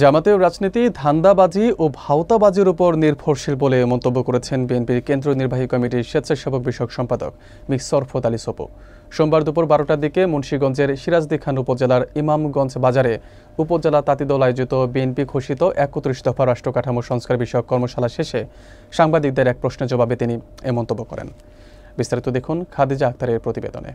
জামাতের রাজনীতি ধান্দাবাজি ও ভাওতাবাজির উপর নির্ভরশীল বলে মন্তব্য করেছেন বিএনপির কেন্দ্রীয় নির্বাহী কমিটির স্বেচ্ছাসেবক বিষয়ক সম্পাদক মি শরফত আলী সপু। সোমবার দুপুর 12টার দিকে মুন্সিগঞ্জের সিরাজদি খান উপজেলার ইমামগঞ্জ বাজারে উপজেলা তাঁতিদল আয়োজিত বিএনপি ঘোষিত ৩১ দফা রাষ্ট্রকাঠামো সংস্কার বিষয়ক কর্মশালা শেষে সাংবাদিকদের এক প্রশ্নের জবাবে তিনি এ মন্তব্য করেন। বিস্তারিত দেখুন খাদিজা আক্তারের প্রতিবেদনে।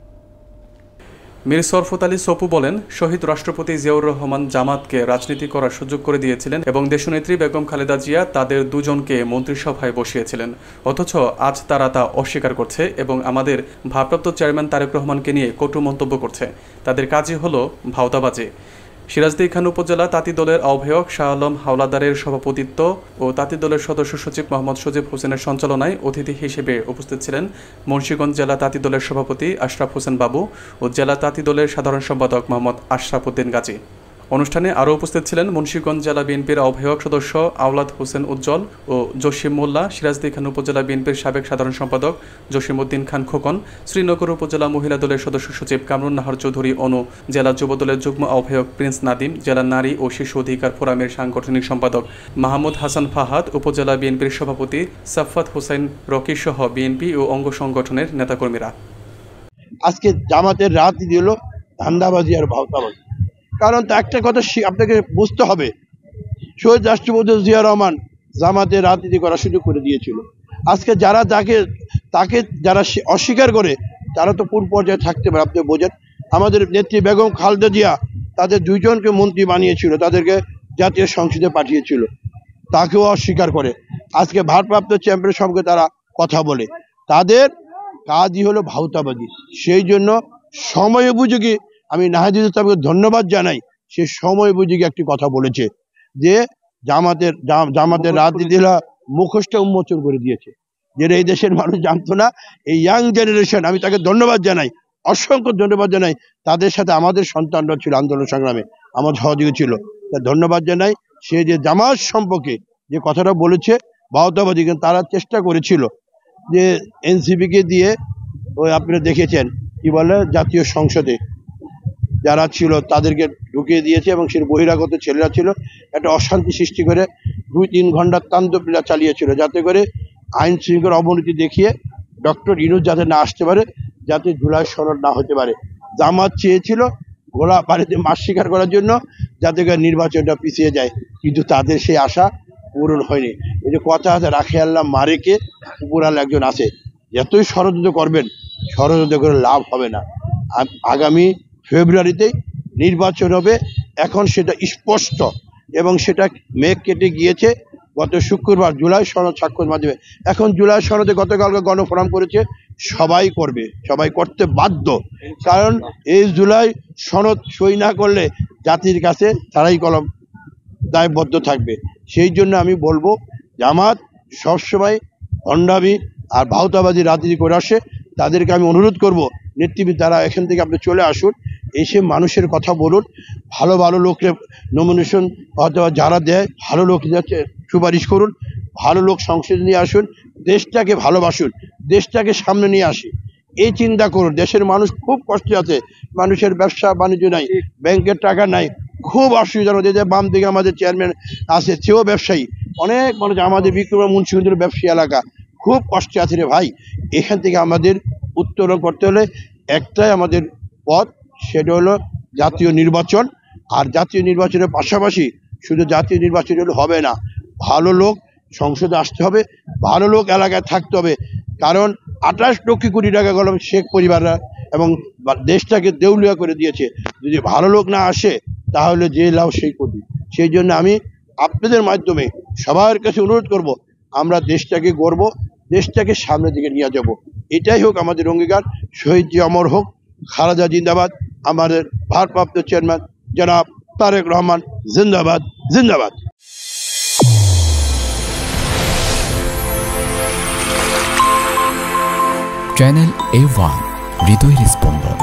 মীর শরফত আলী সপু বলেন, শহীদ রাষ্ট্রপতি জিয়াউর রহমান জামাতকে রাজনীতি করার সুযোগ করে দিয়েছিলেন এবং দেশনেত্রী বেগম খালেদা জিয়া তাদের দুজনকে মন্ত্রিসভায় বসিয়েছিলেন। অথচ আজ তারা তা অস্বীকার করছে এবং আমাদের ভারপ্রাপ্ত চেয়ারম্যান তারেক রহমানকে নিয়ে কটু মন্তব্য করছে। তাদের কাজই হলো ভাওতাবাজি। সিরাজদি খান উপজেলা তাঁতি দলের আহ্বায়ক শাহ আলম হাওলাদারের সভাপতিত্ব ও তাঁতি দলের সদস্য সচিব মোহাম্মদ সজিব হোসেনের সঞ্চালনায় অতিথি হিসেবে উপস্থিত ছিলেন মুন্সিগঞ্জ জেলা তাঁতি দলের সভাপতি আশরাফ হোসেন বাবু ও জেলা তাঁতি দলের সাধারণ সম্পাদক মোহাম্মদ আশরাফ উদ্দিন গাজী। অনুষ্ঠানে আরও উপস্থিত ছিলেন মুন্সিগঞ্জ জেলা বিএনপির আহ্বায়ক সদস্য আওলাদ হোসেন উজ্জ্বল ও জসিম মোল্লা, সিরাজদি খান উপজেলা বিএনপির সাবেক সাধারণ সম্পাদক জসিম উদ্দিন খান খোকন, শ্রীনগর উপজেলা মহিলা দলের সদস্য সচিব কামরুন নাহার চৌধুরী অনু, জেলা যুব দলের যুগ্ম আহ্বায়ক প্রিন্স নাদিম, জেলা নারী ও শিশু অধিকার ফোরামের সাংগঠনিক সম্পাদক মাহমুদ হাসান ফাহাদ, উপজেলা বিএনপির সভাপতি সাফফাত হোসেন রকি সহ বিএনপি ও অঙ্গ সংগঠনের নেতাকর্মীরা। আজকে জামাতের রাজনীতি হলো ধান্দাবাজি আর ভাওতাবাজি। কারণ তো একটা কথা আপনাকে বুঝতে হবে, শহীদ রাষ্ট্রপতি জিয়া রহমান জামাতের রাজনীতি করার সুযোগ করে দিয়েছিল। আজকে যারা তাকে যারা অস্বীকার করে তারা তো পূর্ব পর্যায়ে থাকতে পারে। আপনি বোঝেন, আমাদের নেত্রী বেগম খালেদা জিয়া তাদের দুইজনকে মন্ত্রী বানিয়েছিল, তাদেরকে জাতীয় সংসদে পাঠিয়েছিল, তাকেও অস্বীকার করে। আজকে ভারপ্রাপ্ত চেয়ারম্যানের সঙ্গে তারা কথা বলে, তাদের কাজই হলো ভাওতাবাজি। সেই জন্য সময় উপযোগী আমি নাহিদুল ইসলামকে ধন্যবাদ জানাই। সে সময় উপযোগী একটি কথা বলেছে যে জামাতের রাজনীতিরা মুখোশটা উন্মোচন করে দিয়েছে, যেটা এই দেশের মানুষ জানতো না। এই ইয়াং জেনারেশন, আমি তাকে ধন্যবাদ জানাই, অসংখ্য ধন্যবাদ জানাই। তাদের সাথে আমাদের সন্তানরা ছিল আন্দোলন সংগ্রামে, আমার সহযোগী ছিল, ধন্যবাদ জানাই। সে যে জামাত সম্পর্কে যে কথাটা বলেছে ভাওতাবাজি, কিন্তু তারা চেষ্টা করেছিল যে এনসিপিকে দিয়ে ওই আপনারা দেখেছেন কি বলে জাতীয় সংসদে যারা ছিল তাদেরকে ঢুকিয়ে দিয়েছে এবং সে বহিরাগত ছেলেরা ছিল, একটা অশান্তি সৃষ্টি করে 2-3 ঘন্টার তাণ্ডবলীলা চালিয়েছিল, যাতে করে আইন শৃঙ্খলার অবনতি দেখিয়ে ডক্টর ইউনূস যাতে না আসতে পারে, যাতে জুলাই সনদ না হতে পারে। জামাত চেয়েছিল গোলা বাড়িতে মাছ শিকার করার জন্য, যাতে করে নির্বাচনটা পিছিয়ে যায়, কিন্তু তাদের সেই আশা পূরণ হয়নি। এই যে কথা আছে, রাখে আল্লাহ মারেকে, উপরাল একজন আছে। যতই ষড়যন্ত্র করবেন, ষড়যন্ত্র করে লাভ হবে না। আগামী ফেব্রুয়ারিতেই নির্বাচন হবে, এখন সেটা স্পষ্ট এবং সেটা মেঘ কেটে গিয়েছে। গত শুক্রবার জুলাই সনদ স্বাক্ষরের মাধ্যমে, এখন জুলাই সনদে গতকালকে গণফোরাম করেছে, সবাই করবে, সবাই করতে বাধ্য। কারণ এই জুলাই সনদ সই না করলে জাতির কাছে তারাই কলম দায়বদ্ধ থাকবে। সেই জন্য আমি বলবো, জামাত সবসময় ভণ্ডামি আর ভাওতাবাজি রাজনীতি করে আসে। তাদেরকে আমি অনুরোধ করব, নেতৃবৃন্দ তারা এখান থেকে আপনি চলে আসুন, এসে মানুষের কথা বলুন, ভালো ভালো লোককে নমিনেশন অথবা যারা দেয় ভালো লোক সুপারিশ করুন, ভালো লোক সংসদে নিয়ে আসুন, দেশটাকে ভালোবাসুন, দেশটাকে সামনে নিয়ে আসি, এই চিন্তা করুন। দেশের মানুষ খুব কষ্টে আছে, মানুষের ব্যবসা বাণিজ্য নাই, ব্যাংকের টাকা নাই, খুব অসুবিধার মধ্যে। বাম দিকে আমাদের চেয়ারম্যান আছে, সেও ব্যবসায়ী, অনেক মানুষ আমাদের বিক্রম মুন্সিগঞ্জের ব্যবসায়ী এলাকা, খুব কষ্টে আছে রে ভাই। এখান থেকে আমাদের উত্তরণ করতে হলে একটাই আমাদের পথ, সেটা হলো জাতীয় নির্বাচন। আর জাতীয় নির্বাচনের পাশাপাশি শুধু জাতীয় নির্বাচন হলে হবে না, ভালো লোক সংসদে আসতে হবে, ভালো লোক এলাকায় থাকতে হবে। কারণ 28 লক্ষ কোটি টাকা গেল শেখ পরিবাররা এবং দেশটাকে দেউলিয়া করে দিয়েছে। যদি ভালো লোক না আসে তাহলে যে লাভ সেই ক্ষতি। সেই জন্য আমি আপনাদের মাধ্যমে সবার কাছে অনুরোধ করব, আমরা দেশটাকে গড়ব, দেশটাকে সামনের দিকে নিয়ে যাব, এটাই হোক আমাদের অঙ্গীকার। শহীদ জি অমর হোক, খালেদা জিন্দাবাদ, আমাদের ভারপ্রাপ্ত চেয়ারম্যান জনাব তারেক রহমান জিন্দাবাদ, জিন্দাবাদ। চ্যানেল A1 হৃদয়ের স্পন্দন।